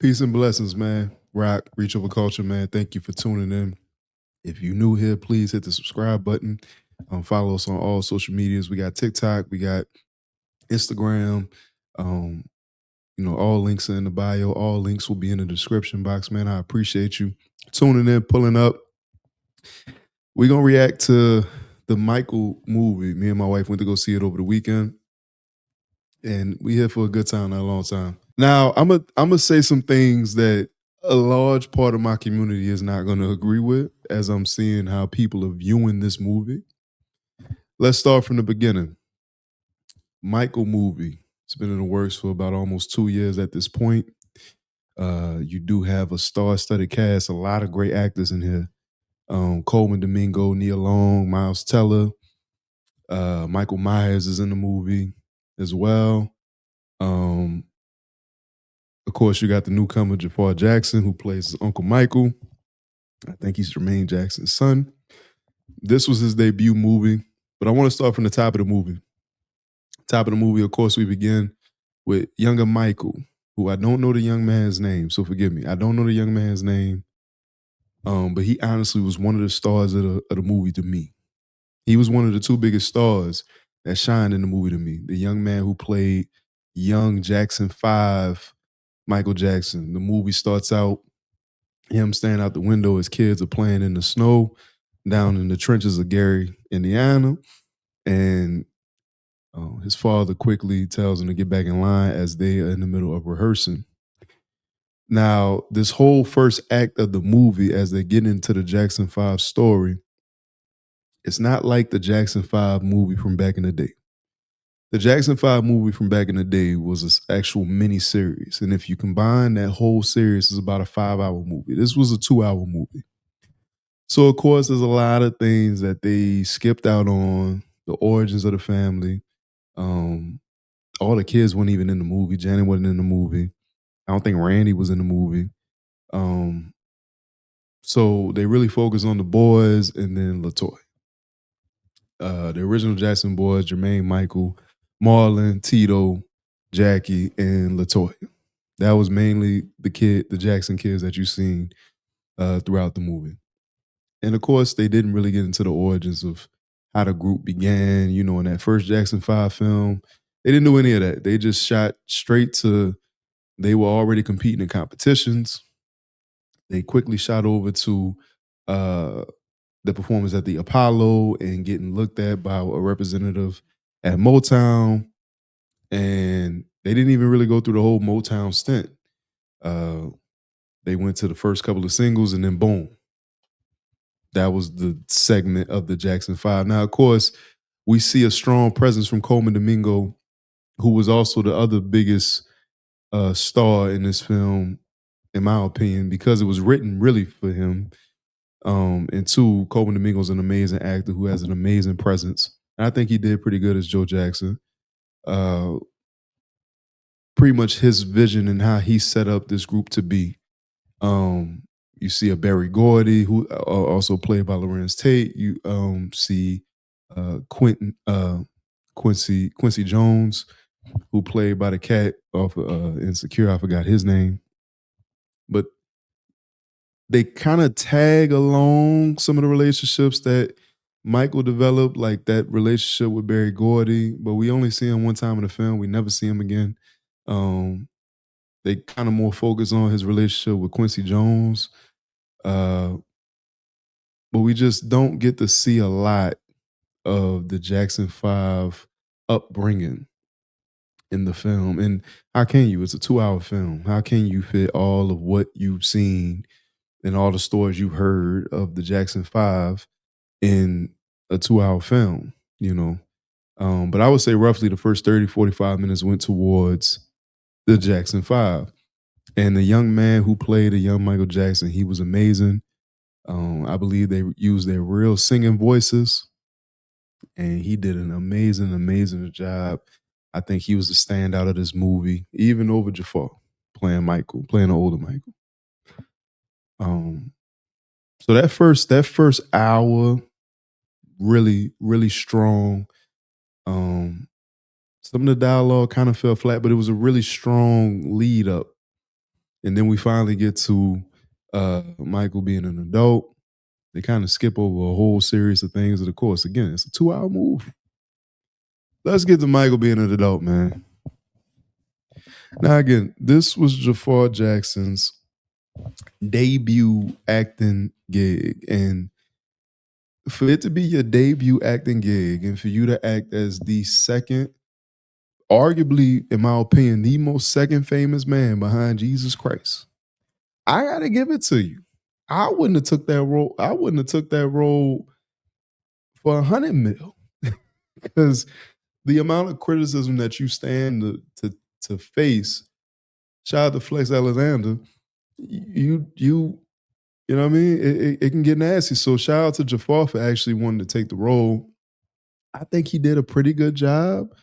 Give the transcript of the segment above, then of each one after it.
Peace and blessings, man. Rock, Reach Over Culture, man. Thank you for tuning in. If you're new here, please hit the subscribe button. Follow us on all social medias. We got TikTok, we got Instagram. Um, all links are in the bio. All links will be in the description box, man. I appreciate you tuning in, pulling up. We're gonna react to the Michael movie. Me and my wife went to go see it over the weekend, and we here for a good time, not a long time. Now, I'm gonna say some things that a large part of my community is not gonna agree with, as I'm seeing how people are viewing this movie. Let's start from the beginning. Michael movie. It's been in the works for about almost 2 years at this point. You do have a star-studded cast, a lot of great actors in here. Coleman Domingo, Nia Long, Miles Teller, Michael Myers is in the movie as well. Of course, you got the newcomer Jafar Jackson, who plays Uncle Michael. I think he's Jermaine Jackson's son. This was his debut movie, but I want to start from the top of the movie. Top of the movie, of course, we begin with younger Michael, who I don't know the young man's name, so forgive me. I don't know the young man's name, but he honestly was one of the stars of the movie to me. He was one of the two biggest stars that shined in the movie to me. The young man who played young Jackson 5, Michael Jackson. The movie starts out him standing out the window. His kids are playing in the snow down in the trenches of Gary, Indiana. And his father quickly tells him to get back in line as they are in the middle of rehearsing. Now, this whole first act of the movie, as they get into the Jackson 5 story, it's not like the Jackson 5 movie from back in the day. The Jackson 5 movie from back in the day was an actual mini series. And if you combine that whole series, it's about a 5-hour movie. This was a 2-hour movie. So, of course, there's a lot of things that they skipped out on. The origins of the family. All the kids weren't even in the movie. Janet wasn't in the movie. I don't think Randy was in the movie. So they really focused on the boys and then LaToya. The original Jackson boys, Jermaine, Michael, Marlon, Tito, Jackie, and LaToya. That was mainly the Jackson kids that you've seen throughout the movie. And of course, they didn't really get into the origins of how the group began. You know, in that first Jackson 5 film, they didn't do any of that. They just shot straight to, they were already competing in competitions. They quickly shot over to the performance at the Apollo and getting looked at by a representative at Motown. And they didn't even really go through the whole Motown stint. They went to the first couple of singles and then boom. That was the segment of the Jackson 5. Now, of course, we see a strong presence from Coleman Domingo, who was also the other biggest star in this film, in my opinion, because it was written really for him. And two, Coleman Domingo's an amazing actor who has an amazing presence. And I think he did pretty good as Joe Jackson. Pretty much his vision and how he set up this group to be. You see a Barry Gordy, who also played by Lorenz Tate. You see Quincy Jones, who played by the cat off Insecure. I forgot his name. But they kind of tag along some of the relationships that Michael developed, like that relationship with Barry Gordy, but we only see him one time in the film. We never see him again. They kind of more focus on his relationship with Quincy Jones. But we just don't get to see a lot of the Jackson 5 upbringing in the film. And how can you? It's a 2-hour film. How can you fit all of what you've seen and all the stories you heard of the Jackson 5 in a 2-hour film, you know? But I would say roughly the first 30, 45 minutes went towards the Jackson 5. And the young man who played a young Michael Jackson, he was amazing. I believe they used their real singing voices, and he did an amazing, amazing job. I think he was the standout of this movie, even over Jafar, playing the older Michael. So that first hour, really, really strong. Some of the dialogue kind of fell flat, but it was a really strong lead up And then we finally get to Michael being an adult. They kind of skip over a whole series of things. And of course, again, it's a 2-hour movie. Let's get to Michael being an adult, man. Now, again, this was Jafar Jackson's debut acting gig. And for it to be your debut acting gig and for you to act as the second, arguably, in my opinion, the most second famous man behind Jesus Christ, I gotta give it to you. I wouldn't have took that role. I wouldn't have took that role for 100 mil because the amount of criticism that you stand to face. Shout out to Flex Alexander. You know what I mean? It can get nasty. So shout out to Jafar for actually wanting to take the role. I think he did a pretty good job.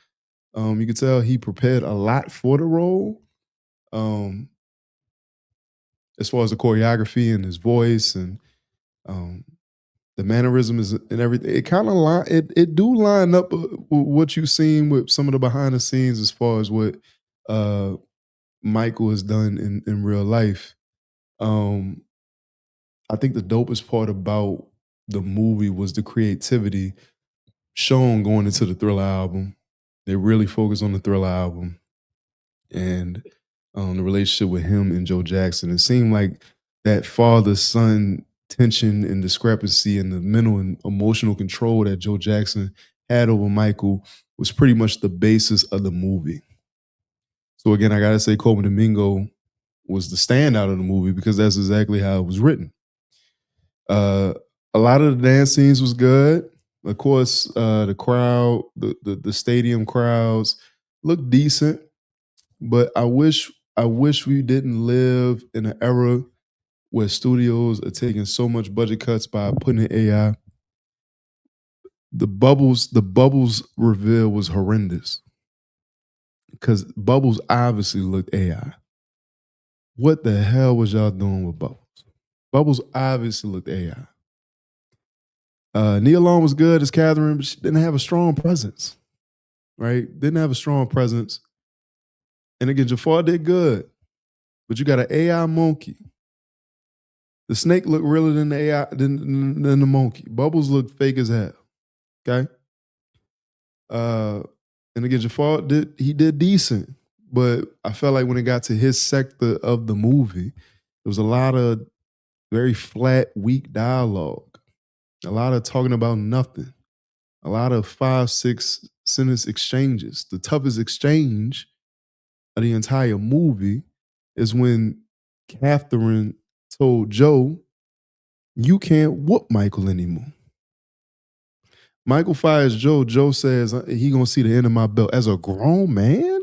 You could tell he prepared a lot for the role. As far as the choreography and his voice and the mannerisms and everything, it kind of it do line up with what you've seen with some of the behind the scenes as far as what Michael has done in real life. I think the dopest part about the movie was the creativity shown going into the Thriller album. They really focused on the Thriller album and the relationship with him and Joe Jackson. It seemed like that father-son tension and discrepancy and the mental and emotional control that Joe Jackson had over Michael was pretty much the basis of the movie. So again, I gotta say Colman Domingo was the standout of the movie because that's exactly how it was written. A lot of the dance scenes was good. Of course, the crowd, the stadium crowds looked decent, but I wish we didn't live in an era where studios are taking so much budget cuts by putting in AI. The bubbles reveal was horrendous because Bubbles obviously looked AI. What the hell was y'all doing with Bubbles? Bubbles obviously looked AI. Nia Long was good as Catherine, but she didn't have a strong presence, right? Didn't have a strong presence. And again, Jafar did good, but you got an AI monkey. The snake looked realer than the AI than the monkey. Bubbles looked fake as hell. Okay. And again, Jafar did decent, but I felt like when it got to his sector of the movie, there was a lot of very flat, weak dialogue, a lot of talking about nothing, a lot of 5-6 sentence exchanges. The toughest exchange of the entire movie is when Catherine told Joe, "You can't whoop Michael anymore." Michael fires Joe. Joe says he gonna see the end of my belt. As a grown man,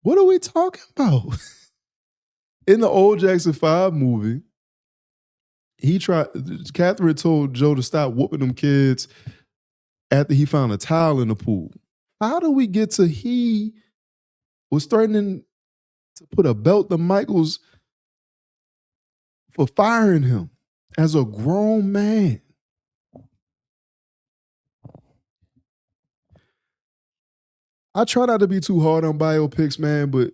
what are we talking about? In the old Jackson 5 movie, Catherine told Joe to stop whooping them kids after he found a towel in the pool. How do we get to he was threatening to put a belt to Michael's for firing him as a grown man? I try not to be too hard on biopics, man, but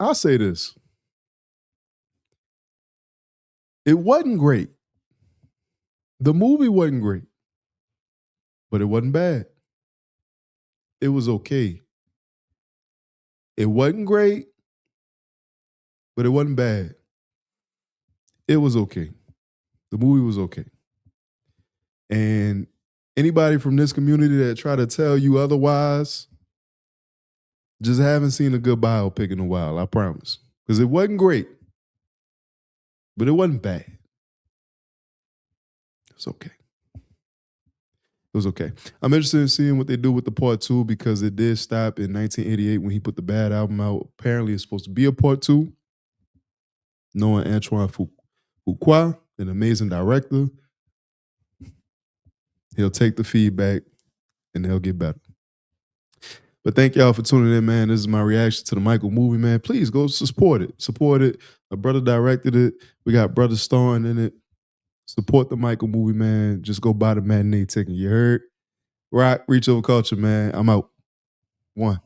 I'll say this. It wasn't great. The movie wasn't great, but it wasn't bad. It was okay. It wasn't great, but it wasn't bad. It was okay. The movie was okay. And anybody from this community that try to tell you otherwise, just haven't seen a good biopic in a while, I promise. Because it wasn't great, but it wasn't bad. It's okay. It was okay. I'm interested in seeing what they do with the part 2 because it did stop in 1988 when he put the Bad album out. Apparently, it's supposed to be a part 2. Knowing Antoine Fuqua, an amazing director, he'll take the feedback and they'll get better. But thank y'all for tuning in, man. This is my reaction to the Michael movie, man. Please go support it. Support it. My brother directed it. We got brothers starring in it. Support the Michael movie, man. Just go buy the matinee ticket. You heard? Rock, Reach Over Culture, man. I'm out. 1.